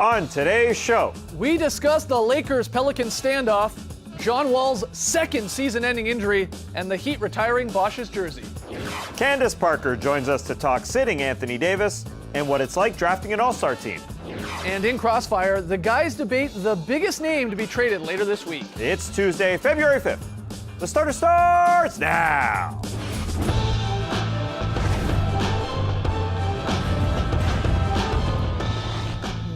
On today's show, we discuss the Lakers-Pelicans standoff, John Wall's second season-ending injury, and the Heat retiring Bosch's jersey. Candace Parker joins us to talk sitting Anthony Davis and what it's like drafting an all-star team. And in Crossfire, the guys debate the biggest name to be traded later this week. It's Tuesday, February 5th. The starter starts now.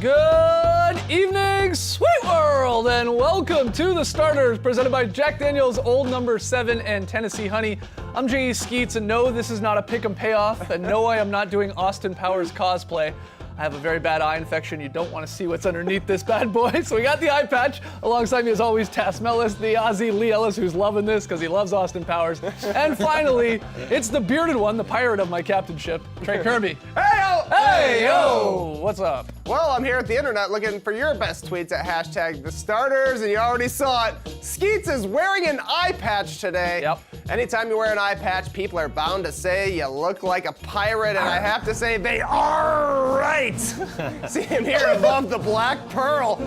Good evening, sweet world, and welcome to The Starters, presented by Jack Daniel's Old No. 7 and Tennessee Honey. I'm J.E. Skeets, and no, this is not a pick 'em payoff, and no, I am not doing Austin Powers cosplay. I have a very bad eye infection. You don't want to see what's underneath this bad boy. So we got the eye patch. Alongside me, as always, Tass Mellis, the Aussie Lee Ellis, who's loving this because he loves Austin Powers. And finally, it's the bearded one, the pirate of my captainship, Trey Kirby. Hey-yo! Hey-yo! What's up? Well, I'm here at the internet looking for your best tweets at hashtag the starters, and you already saw it. Skeets is wearing an eye patch today. Yep. Anytime you wear an eye patch, people are bound to say you look like a pirate, and I have to say they are right. See him here above the Black Pearl,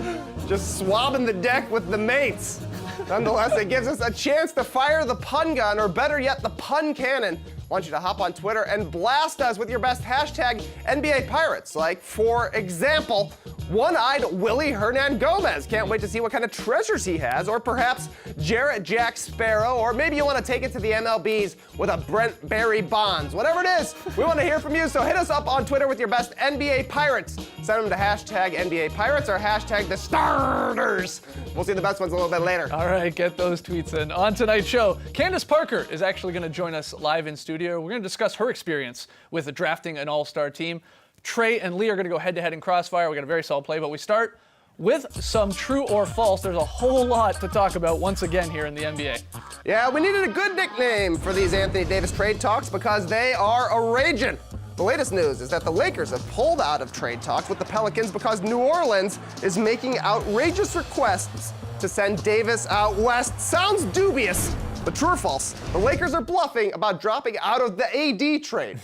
just swabbing the deck with the mates. Nonetheless, it gives us a chance to fire the pun gun, or better yet, the pun cannon. I want you to hop on Twitter and blast us with your best hashtag NBA Pirates. Like, for example, one-eyed Willie Hernan Gomez. Can't wait to see what kind of treasures he has. Or perhaps Jarrett Jack Sparrow. Or maybe you want to take it to the MLBs with a Brent Barry Bonds. Whatever it is, we want to hear from you. So hit us up on Twitter with your best NBA Pirates. Send them to hashtag NBA Pirates or hashtag the starters. We'll see the best ones a little bit later. All right, get those tweets in. On tonight's show, Candace Parker is actually going to join us live in studio. We're going to discuss her experience with drafting an all-star team. Trey and Lee are going to go head-to-head in Crossfire. We got a very solid play, but we start with some true or false. There's a whole lot to talk about once again here in the NBA. Yeah, we needed a good nickname for these Anthony Davis trade talks because they are a-raging. The latest news is that the Lakers have pulled out of trade talks with the Pelicans because New Orleans is making outrageous requests to send Davis out west. Sounds dubious, but true or false, the Lakers are bluffing about dropping out of the AD trade.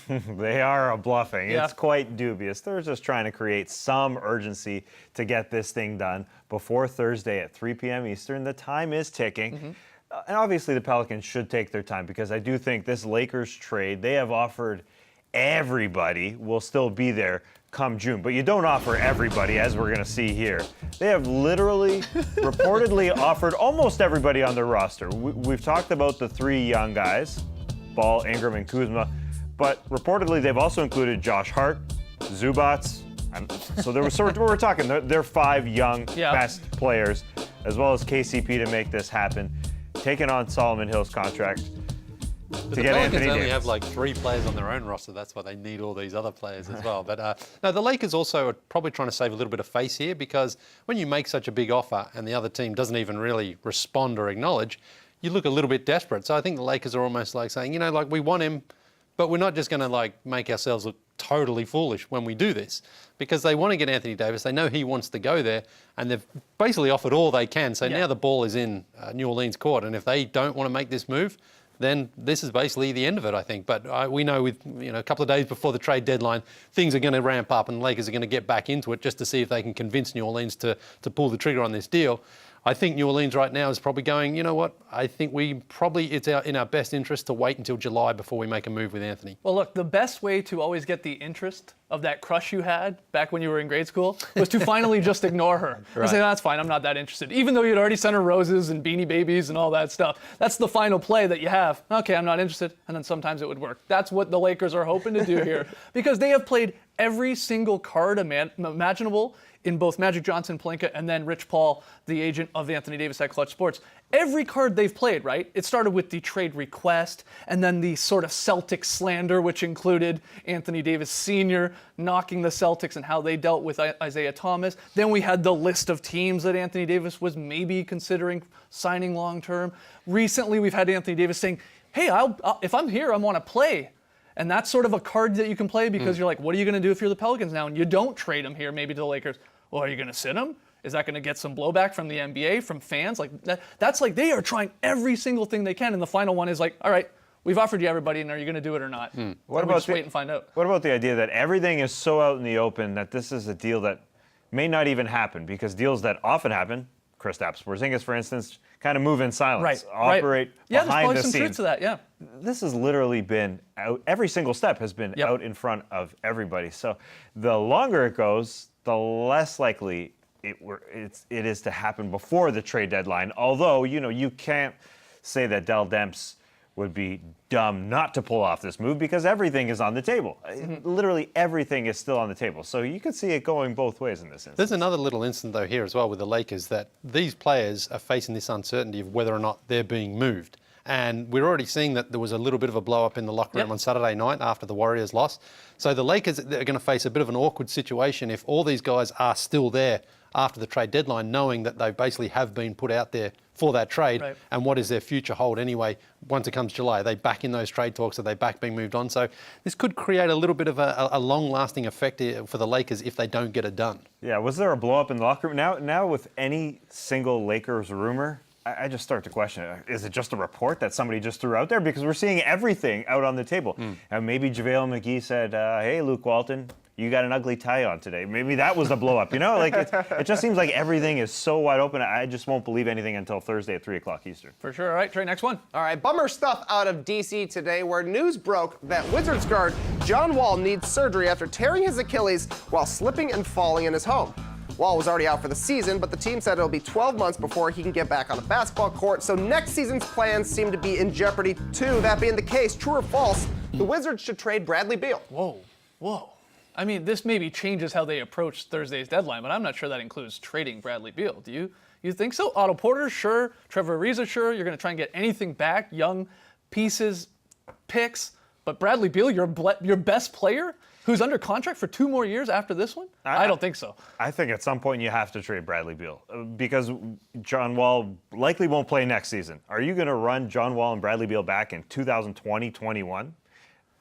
They are bluffing. Yeah. It's quite dubious. They're just trying to create some urgency to get this thing done before Thursday at 3 p.m. Eastern. The time is ticking. And obviously the Pelicans should take their time because I do think this Lakers trade, they have offered everybody will still be there come June. But you don't offer everybody, as we're going to see here. They have literally, reportedly offered almost everybody on their roster. We've talked about the three young guys, Ball, Ingram, and Kuzma, but reportedly they've also included Josh Hart, Zubats. So there was sort of, we're talking, they're five young, best players, as well as KCP to make this happen, taking on Solomon Hill's contract. The Pelicans only have like 3 players on their own roster. That's why they need all these other players as well. But no, the Lakers also are probably trying to save a little bit of face here because when you make such a big offer and the other team doesn't even really respond or acknowledge, you look a little bit desperate. So I think the Lakers are almost like saying, you know, like we want him, but we're not just going to like make ourselves look totally foolish when we do this because they want to get Anthony Davis. They know he wants to go there and they've basically offered all they can. So now the ball is in New Orleans court. And if they don't want to make this move, then this is basically the end of it, I think. But we know with a couple of days before the trade deadline, things are going to ramp up and the Lakers are going to get back into it just to see if they can convince New Orleans to pull the trigger on this deal. I think New Orleans right now is probably going, you know what, I think it's in our best interest to wait until July before we make a move with Anthony. Well, look, the best way to always get the interest of that crush you had back when you were in grade school was to finally just ignore her. Right. And say, that's fine, I'm not that interested. Even though you'd already sent her roses and Beanie Babies and all that stuff. That's the final play that you have. Okay, I'm not interested. And then sometimes it would work. That's what the Lakers are hoping to do here because they have played every single card imaginable in both Magic Johnson, Pelinka, and then Rich Paul, the agent of Anthony Davis at Clutch Sports. Every card they've played, right? It started with the trade request, and then the sort of Celtics slander, which included Anthony Davis Sr. knocking the Celtics and how they dealt with Isaiah Thomas. Then we had the list of teams that Anthony Davis was maybe considering signing long-term. Recently, we've had Anthony Davis saying, hey, if I'm here, I want to play. And that's sort of a card that you can play because you're like, what are you going to do if you're the Pelicans now? And you don't trade him here, maybe to the Lakers. Well, are you going to sit him? Is that going to get some blowback from the NBA, from fans? Like that's like they are trying every single thing they can. And the final one is like, all right, we've offered you everybody, and are you going to do it or not? What about just wait and find out? What about the idea that everything is so out in the open that this is a deal that may not even happen because deals that often happen, Kristaps Porzingis, for instance, kind of move in silence, operate Yeah, there's behind probably the some truth scenes. to that, yeah. This has literally been out. Every single step has been out in front of everybody. So the longer it goes, the less likely it is to happen before the trade deadline. Although, you can't say that Dell Demps would be dumb not to pull off this move because everything is on the table. Literally everything is still on the table. So you could see it going both ways in this instance. There's another little instance, though, here as well with the Lakers that these players are facing this uncertainty of whether or not they're being moved. And we're already seeing that there was a little bit of a blow-up in the locker room on Saturday night after the Warriors lost. So the Lakers are going to face a bit of an awkward situation if all these guys are still there after the trade deadline, knowing that they basically have been put out there for that trade. Right. And what is their future hold anyway once it comes July? Are they back in those trade talks? Are they back being moved on? So this could create a little bit of a long-lasting effect for the Lakers if they don't get it done. Yeah, was there a blow-up in the locker room? Now with any single Lakers rumor, I just start to question, is it just a report that somebody just threw out there? Because we're seeing everything out on the table. And maybe JaVale McGee said, hey, Luke Walton, you got an ugly tie on today. Maybe that was a blow-up, Like, it just seems like everything is so wide open. I just won't believe anything until Thursday at 3 o'clock Eastern. For sure. All right, Trey, next one. All right, bummer stuff out of D.C. today where news broke that Wizards guard John Wall needs surgery after tearing his Achilles while slipping and falling in his home. Wall was already out for the season, but the team said it'll be 12 months before he can get back on the basketball court, so next season's plans seem to be in jeopardy too. That being the case, true or false, the Wizards should trade Bradley Beal. Whoa. I mean, this maybe changes how they approach Thursday's deadline, but I'm not sure that includes trading Bradley Beal. Do you think so? Otto Porter, sure. Trevor Ariza, sure. You're going to try and get anything back, young pieces, picks. But Bradley Beal, your best player, who's under contract for 2 more years after this one? I don't think so. I think at some point you have to trade Bradley Beal because John Wall likely won't play next season. Are you going to run John Wall and Bradley Beal back in 2020-21?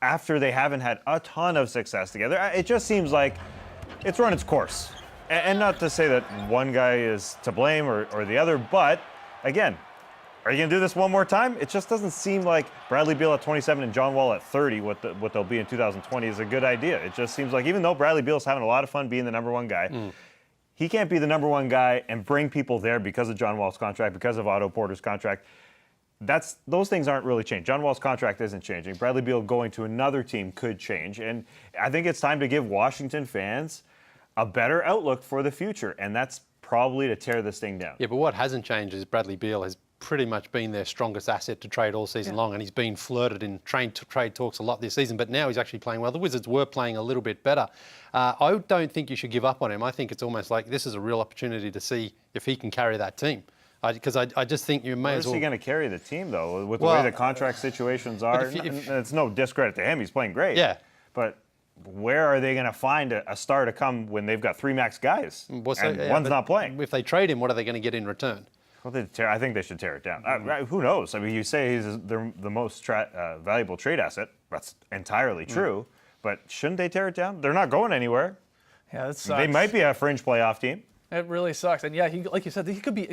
After they haven't had a ton of success together, it just seems like it's run its course. And not to say that one guy is to blame or the other, but again, are you going to do this one more time? It just doesn't seem like Bradley Beal at 27 and John Wall at 30, what they'll be in 2020, is a good idea. It just seems like even though Bradley Beal's having a lot of fun being the number one guy, he can't be the number one guy and bring people there because of John Wall's contract, because of Otto Porter's contract. Those things aren't really changed. John Wall's contract isn't changing. Bradley Beal going to another team could change. And I think it's time to give Washington fans a better outlook for the future. And that's probably to tear this thing down. Yeah, but what hasn't changed is Bradley Beal has pretty much been their strongest asset to trade all season long, and he's been flirted in trade talks a lot this season, but now he's actually playing well. The Wizards were playing a little bit better. I don't think you should give up on him. I think it's almost like this is a real opportunity to see if he can carry that team. Because I just think you may as well. Where's he going to carry the team, though, with the way the contract situations are? It's no discredit to him. He's playing great. Yeah. But where are they going to find a star to come when they've got 3 max guys and one's not playing? If they trade him, what are they going to get in return? Well, I think they should tear it down. Who knows? I mean, you say he's the most valuable trade asset. That's entirely true. But shouldn't they tear it down? They're not going anywhere. Yeah, that sucks. They might be a fringe playoff team. It really sucks. And yeah, like you said,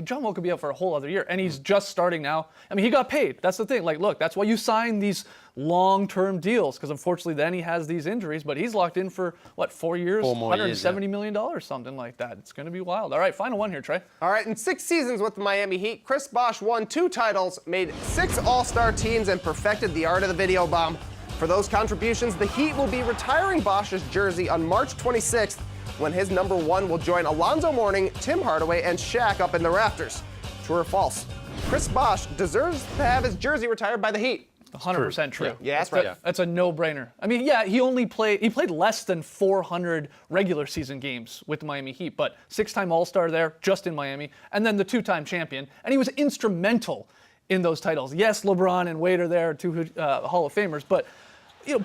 John Wall could be out for a whole other year, and he's just starting now. I mean, he got paid. That's the thing. Like, look, that's why you sign these long-term deals, because unfortunately then he has these injuries, but he's locked in for, 4 years? 4 more years, $170 million, something like that. It's going to be wild. All right, final one here, Trey. All right, in 6 seasons with the Miami Heat, Chris Bosh won 2 titles, made 6 All-Star teams, and perfected the art of the video bomb. For those contributions, the Heat will be retiring Bosch's jersey on March 26th, when his number 1 will join Alonzo Mourning, Tim Hardaway, and Shaq up in the rafters. True or false? Chris Bosh deserves to have his jersey retired by the Heat. 100% true. Yeah, that's right. That's a no-brainer. I mean, yeah, he played less than 400 regular season games with the Miami Heat, but 6-time All-Star there, just in Miami, and then the 2-time champion, and he was instrumental in those titles. Yes, LeBron and Wade are there, 2 Hall of Famers, but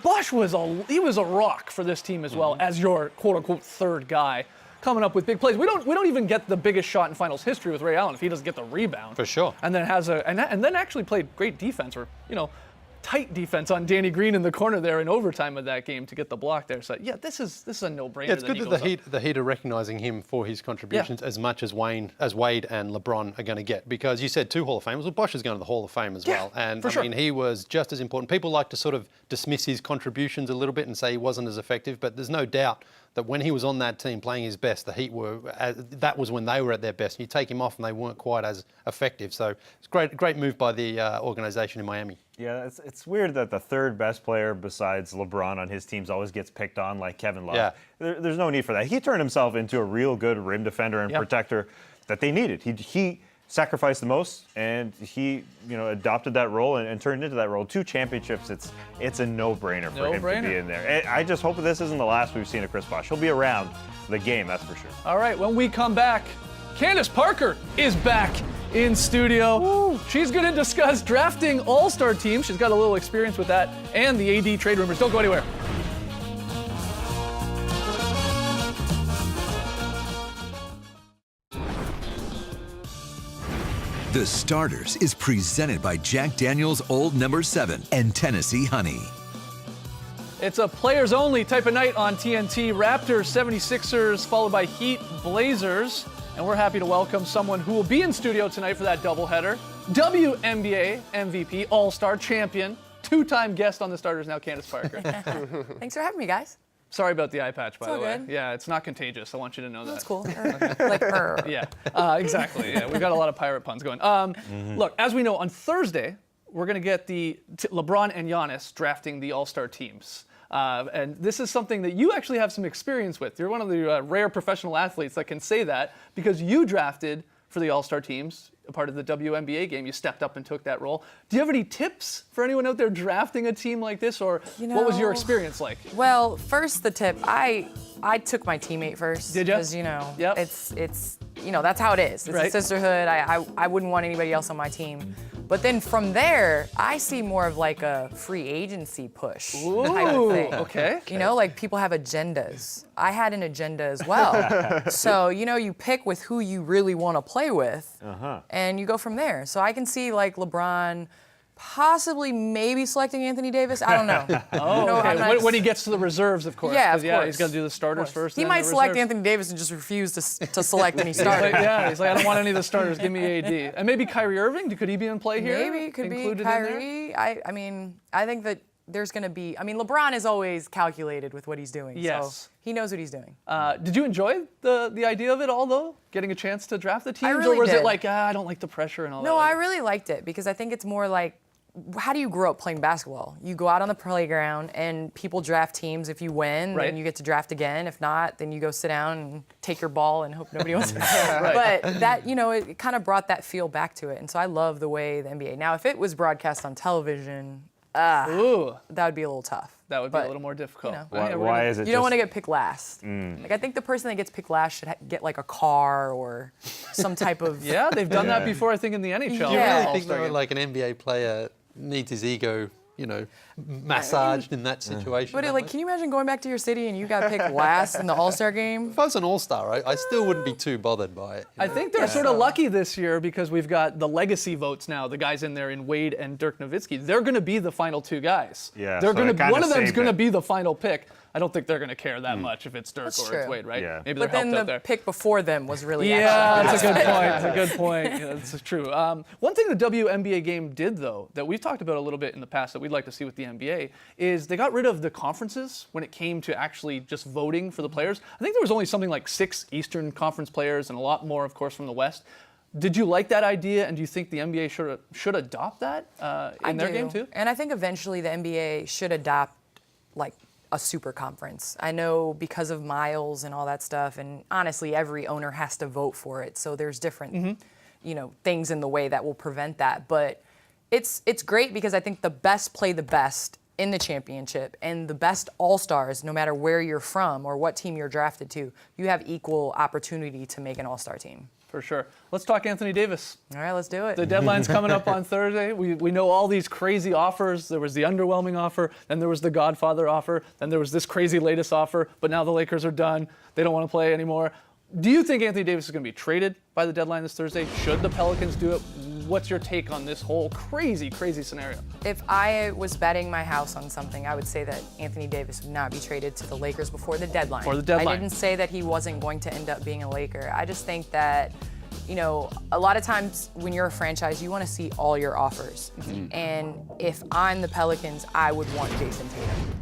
Bosh was a rock for this team as well as your quote-unquote third guy, coming up with big plays. We don't even get the biggest shot in finals history with Ray Allen if he doesn't get the rebound. For sure. And then and then actually played great defense, or tight defense on Danny Green in the corner there in overtime of that game to get the block there. So yeah, this is a no-brainer. Yeah, it's good that the Heat are recognizing him for his contributions as much as Wade and LeBron are going to get, because you said 2 Hall of Famers. Well, Bosh is going to the Hall of Fame as well, and for sure. I mean he was just as important. People like to sort of dismiss his contributions a little bit and say he wasn't as effective, but there's no doubt that when he was on that team playing his best, the Heat were, that was when they were at their best. You take him off and they weren't quite as effective. So it's great move by the organization in Miami. Yeah, it's weird that the third best player besides LeBron on his teams always gets picked on like Kevin Love. Yeah. There's no need for that. He turned himself into a real good rim defender and protector that they needed. He sacrificed the most, and he adopted that role and turned into that role. 2 championships, it's a no-brainer for him to be in there. And I just hope that this isn't the last we've seen of Chris Bosh. He'll be around the game, that's for sure. All right, when we come back, Candace Parker is back in studio. Woo. She's going to discuss drafting all-star teams. She's got a little experience with that, and the AD trade rumors. Don't go anywhere. The Starters is presented by Jack Daniel's Old No. 7 and Tennessee Honey. It's a players only type of night on TNT. Raptors, 76ers, followed by Heat, Blazers. And we're happy to welcome someone who will be in studio tonight for that doubleheader. WNBA MVP, All-Star champion, 2-time guest on the Starters now, Candace Parker. Thanks for having me, guys. Sorry about the eye patch, by It's the all way. good. Yeah, it's not contagious. I want you to know that. That's cool. Yeah, exactly. Yeah, we got a lot of pirate puns going. Look, as we know, on Thursday, we're going to get LeBron and Giannis drafting the All-Star teams. And this is something that you actually have some experience with. You're one of the rare professional athletes that can say that because you drafted for the All-Star teams, a part of the WNBA game. You stepped up and took that role. Do you have any tips for anyone out there drafting a team like this, or what was your experience like? Well, first the tip, I took my teammate first. Did you? Because it's that's how it is. It's Right. a sisterhood. I wouldn't want anybody else on my team. But then from there, I see more of like a free agency push type of thing. Okay. Like people have agendas. I had an agenda as well. So, you pick with who you really want to play with, and you go from there. So I can see like LeBron possibly maybe selecting Anthony Davis. I don't know. Okay. When he gets to the reserves, of course. Yeah, 'cause, of course. He's got to do the starters first. He then might the select reserves. Anthony Davis and just refuse to select any He's starter. like, he's like, I don't want any of the starters. Give me AD. And maybe Kyrie Irving. Could he be in play here? Maybe it could be Included in there? Kyrie. I think that there's going to be. LeBron is always calculated with what he's doing. Yes. So he knows what he's doing. Did you enjoy the idea of it all, though? Getting a chance to draft the teams? really or was did. it like, I don't like the pressure and all that? No, I really liked it because I think it's more like, how do you grow up playing basketball? You go out on the playground and people draft teams. If you win, Right. then you get to draft again. If not, then you go sit down and take your ball and hope nobody wants it. Right. But that, it kind of brought that feel back to it. And so I love the way the NBA. Now, if it was broadcast on television, Ooh, that would be a little tough. that would be a But, little more difficult. Why is it You don't want to get picked last. Like I think the person that gets picked last should get like a car or some type of. Yeah, they've done that before, I think, in the NHL. Yeah. You really think All-Star though, game. like an NBA player needs his ego, massaged in that situation? But that like, way? can you imagine going back to your city and you got picked last in the All-Star game? If I was an all-star, I still wouldn't be too bothered by it. I think they're sort of lucky this year because we've got the legacy votes now. The guys in there in Wade and Dirk Nowitzki. They're going to be the final 2 guys. Yeah, They're so going it to. kinda One of them's saved going to it. be the final pick. I don't think they're going to care that much if it's Dirk That's or it's true. Wade, right? Yeah. Maybe But they're then helped out the there. pick before them was really Yeah, actually. that's a good point. Yeah, that's true. One thing the WNBA game did, though, that we've talked about a little bit in the past that we'd like to see with the NBA, is they got rid of the conferences when it came to actually just voting for the players. I think there was only something like 6 Eastern Conference players and a lot more, of course, from the West. Did you like that idea, and do you think the NBA should adopt that in their game, too? And I think eventually the NBA should adopt like a super conference. I know because of miles and all that stuff, and honestly, every owner has to vote for it. So there's different, things in the way that will prevent that. But it's great because I think the best play the best in the championship, and the best all-stars, no matter where you're from or what team you're drafted to, you have equal opportunity to make an all-star team. For sure. Let's talk Anthony Davis. All right, let's do it. The deadline's coming up on Thursday. We know all these crazy offers. There was the underwhelming offer, then there was the Godfather offer, then there was this crazy latest offer, but now the Lakers are done. They don't want to play anymore. Do you think Anthony Davis is going to be traded by the deadline this Thursday? Should the Pelicans do it? What's your take on this whole crazy, crazy scenario? If I was betting my house on something, I would say that Anthony Davis would not be traded to the Lakers before the deadline. Before the deadline. I didn't say that he wasn't going to end up being a Laker. I just think that, a lot of times when you're a franchise, you want to see all your offers. And if I'm the Pelicans, I would want Jason Tatum.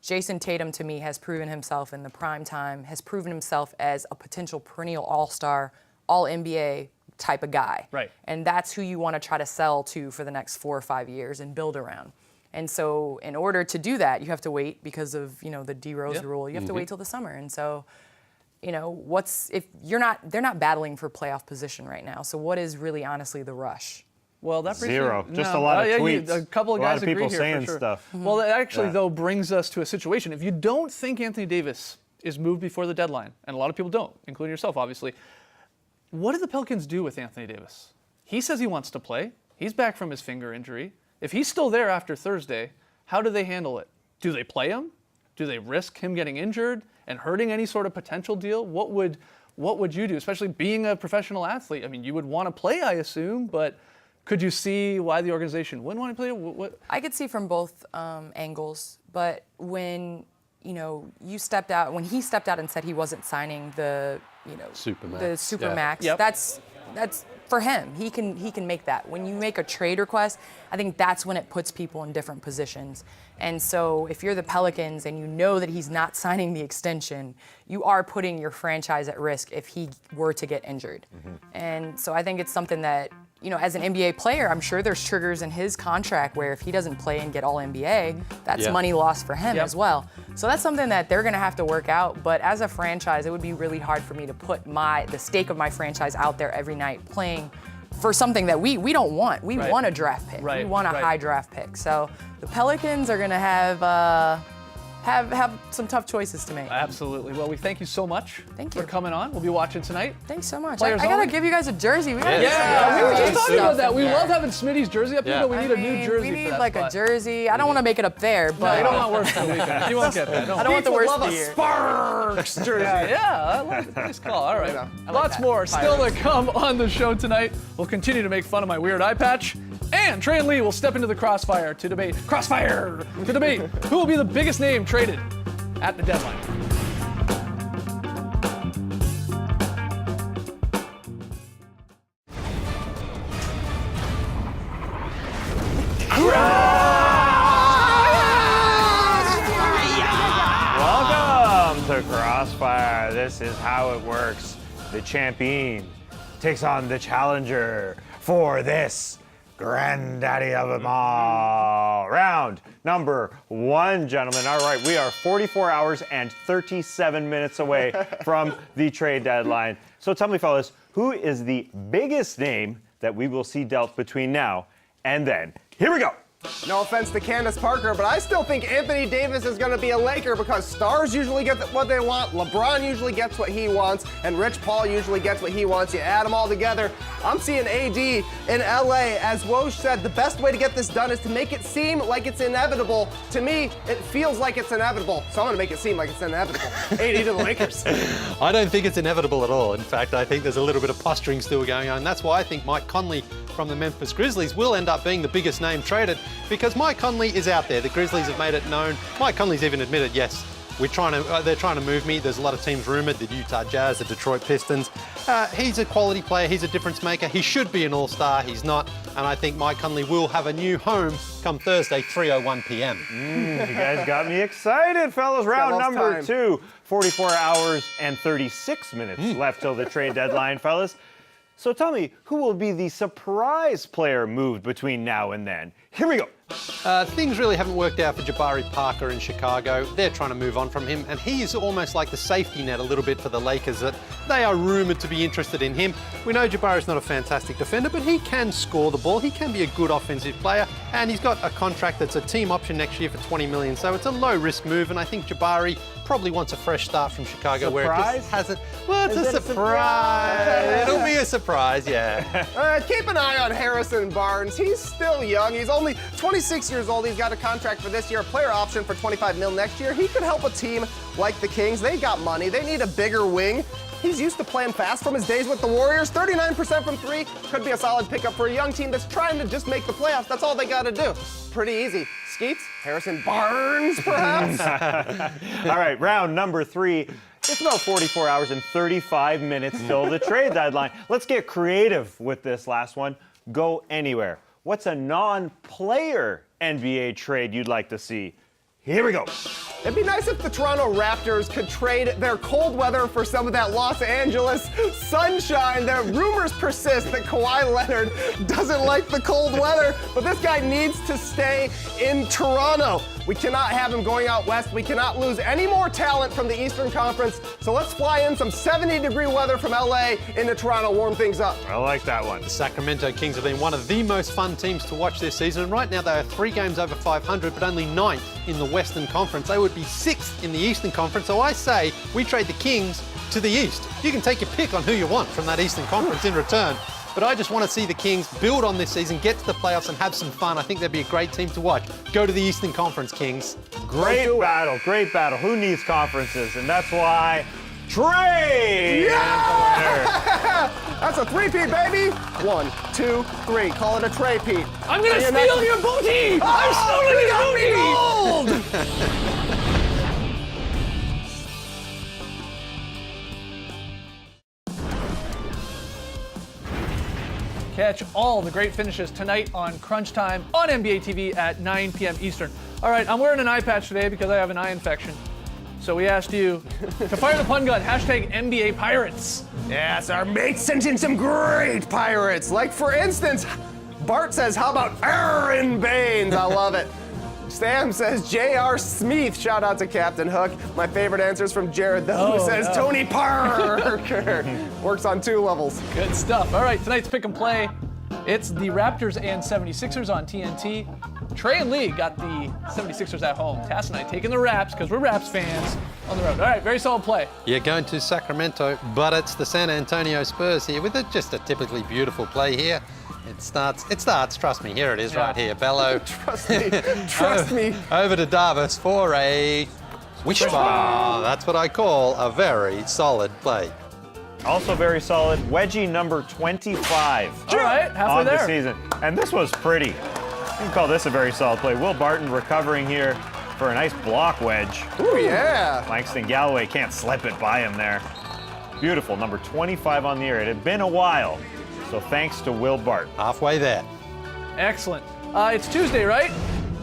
Jason Tatum, to me, has proven himself in the prime time, has proven himself as a potential perennial all-star, all-NBA type of guy. Right. And that's who you want to try to sell to for the next 4 or 5 years and build around. And so in order to do that, you have to wait because of, the D Rose rule. You have to wait till the summer. And so, they're not battling for playoff position right now. So what is really honestly the rush? Well, that brings Zero. me- Just no. a lot of yeah, tweets. A couple of A lot guys of people agree here saying for sure. stuff. Well, that actually, Yeah. though, brings us to a situation. If you don't think Anthony Davis is moved before the deadline, and a lot of people don't, including yourself, obviously, what do the Pelicans do with Anthony Davis? He says he wants to play. He's back from his finger injury. If he's still there after Thursday, how do they handle it? Do they play him? Do they risk him getting injured and hurting any sort of potential deal? What would you do, especially being a professional athlete? I mean, you would want to play, I assume, but could you see why the organization wouldn't want to play? What? I could see from both angles, but when he stepped out and said he wasn't signing the Supermax. the Supermax, Yep. that's for him. He can make that. When you make a trade request, I think that's when it puts people in different positions. And so if you're the Pelicans and you know that he's not signing the extension, you are putting your franchise at risk if he were to get injured. And so I think it's something that, as an NBA player, I'm sure there's triggers in his contract where if he doesn't play and get all NBA, that's Yeah. money lost for him Yep. as well. So that's something that they're going to have to work out. But as a franchise, it would be really hard for me to put the stake of my franchise out there every night playing for something that we don't want. We Right. want a draft pick. Right, We want a right. high draft pick. So the Pelicans are going to have some tough choices to make. Absolutely. Well, we thank you so much Thank for you. coming on. We'll be watching tonight. Thanks so much. I Players got to only? give you guys a jersey. We gotta Yeah. get some Yeah, we were just NBA talking about stuff that. in We there. love having Smitty's jersey up here, Yeah. but we need a new mean, jersey we for need that like a spot. jersey. I don't want to make it up there, No, but you don't want worse for the weekend. You won't get that. I don't want the worst Love of a the year. Sparks jersey. Yeah, I like it. Nice call. All right. I like Lots that. more still to come on the show tonight. We'll continue to make fun of my weird eye patch. And Trey and Lee will step into the crossfire to debate who will be the biggest name traded at the deadline. Welcome to Crossfire. This is how it works. The champion takes on the challenger for this granddaddy of them all. Round number 1, gentlemen. All right, we are 44 hours and 37 minutes away from the trade deadline. So tell me, fellas, who is the biggest name that we will see dealt between now and then? Here we go. No offense to Candace Parker, but I still think Anthony Davis is going to be a Laker because stars usually get what they want, LeBron usually gets what he wants, and Rich Paul usually gets what he wants. You add them all together, I'm seeing AD in LA. As Woj said, the best way to get this done is to make it seem like it's inevitable. To me, it feels like it's inevitable, so I'm going to make it seem like it's inevitable. AD to the Lakers. I don't think it's inevitable at all. In fact, I think there's a little bit of posturing still going on. That's why I think Mike Conley from the Memphis Grizzlies will end up being the biggest name traded because Mike Conley is out there. The Grizzlies have made it known. Mike Conley's even admitted, yes, they're trying to move me. There's a lot of teams rumored, the Utah Jazz, the Detroit Pistons. He's a quality player. He's a difference maker. He should be an all-star. He's not. And I think Mike Conley will have a new home come Thursday, 3:01 p.m. You guys got me excited, fellas. Round lost number time. 2. 44 hours and 36 minutes left till the trade deadline, fellas. So tell me, who will be the surprise player moved between now and then? Here we go. Things really haven't worked out for Jabari Parker in Chicago. They're trying to move on from him, and he is almost like the safety net a little bit for the Lakers, that they are rumored to be interested in him. We know Jabari's not a fantastic defender, but he can score the ball. He can be a good offensive player, and he's got a contract that's a team option next year for $20 million, so it's a low-risk move, and I think Jabari probably wants a fresh start from Chicago where it Surprise? just hasn't. Well, it's Is a it a surprise. It'll be a surprise, yeah. Keep an eye on Harrison Barnes. He's still young. He's only 26 years old. He's got a contract for this year, a player option for $25 million next year. He could help a team like the Kings. They got money. They need a bigger wing. He's used to playing fast from his days with the Warriors. 39% from 3 could be a solid pickup for a young team that's trying to just make the playoffs. That's all they got to do. Pretty easy. Skeets, Harrison Barnes, perhaps? All right, round number 3. It's about 44 hours and 35 minutes till the trade deadline. Let's get creative with this last one. Go anywhere. What's a non-player NBA trade you'd like to see? Here we go. It'd be nice if the Toronto Raptors could trade their cold weather for some of that Los Angeles sunshine. The rumors persist that Kawhi Leonard doesn't like the cold weather, but this guy needs to stay in Toronto. We cannot have him going out west. We cannot lose any more talent from the Eastern Conference. So let's fly in some 70-degree weather from LA into Toronto, warm things up. I like that one. The Sacramento Kings have been one of the most fun teams to watch this season, and right now they are 3 games over 500, but only 9th in the Western Conference. They would be 6th in the Eastern Conference, so I say we trade the Kings to the East. You can take your pick on who you want from that Eastern Conference in return, but I just want to see the Kings build on this season, get to the playoffs, and have some fun. I think they'd be a great team to watch. Go to the Eastern Conference, Kings. Great battle, great battle. Who needs conferences? And that's why trade! Yeah! That's a 3-peat, baby. 1, 2, 3. Call it a tray-peat. I'm gonna steal your booty! I'm stealing his booty! Gold! Catch all the great finishes tonight on Crunch Time on NBA TV at 9 p.m. Eastern. All right, I'm wearing an eye patch today because I have an eye infection. So we asked you to fire the pun gun, hashtag NBA Pirates. Yes, our mates sent in some great pirates. Like, for instance, Bart says, how about Aaron Baines? I love it. Sam says J.R. Smith. Shout out to Captain Hook. My favorite answer is from Jared, though, who says Tony Parker. Works on 2 levels. Good stuff. All right, tonight's pick and play. It's the Raptors and 76ers on TNT. Trey and Lee got the 76ers at home. Tass and I taking the Raps, because we're Raps fans, on the road. All right, very solid play. You're going to Sacramento, but it's the San Antonio Spurs here with just a typically beautiful play here. It starts, trust me, here it is right here. Bello. Trust me. Over to Davis for a wishball. That's what I call a very solid play. Also very solid, wedgie number 25. All right, halfway on there. the season. And this was pretty. You can call this a very solid play. Will Barton recovering here for a nice block wedge. Ooh, yeah. Langston Galloway can't slip it by him there. Beautiful, number 25 on the year. It had been a while, so thanks to Will Barton. Halfway there. Excellent. It's Tuesday, right?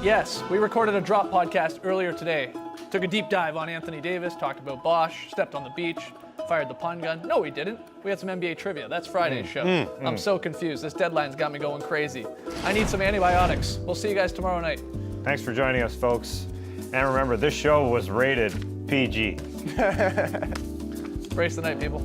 Yes, we recorded a drop podcast earlier today. Took a deep dive on Anthony Davis, talked about Bosch, stepped on the beach, fired the pun gun. No, we didn't. We had some NBA trivia. That's Friday's show. I'm so confused. This deadline's got me going crazy. I need some antibiotics. We'll see you guys tomorrow night. Thanks for joining us, folks. And remember, this show was rated PG. Brace the night, people.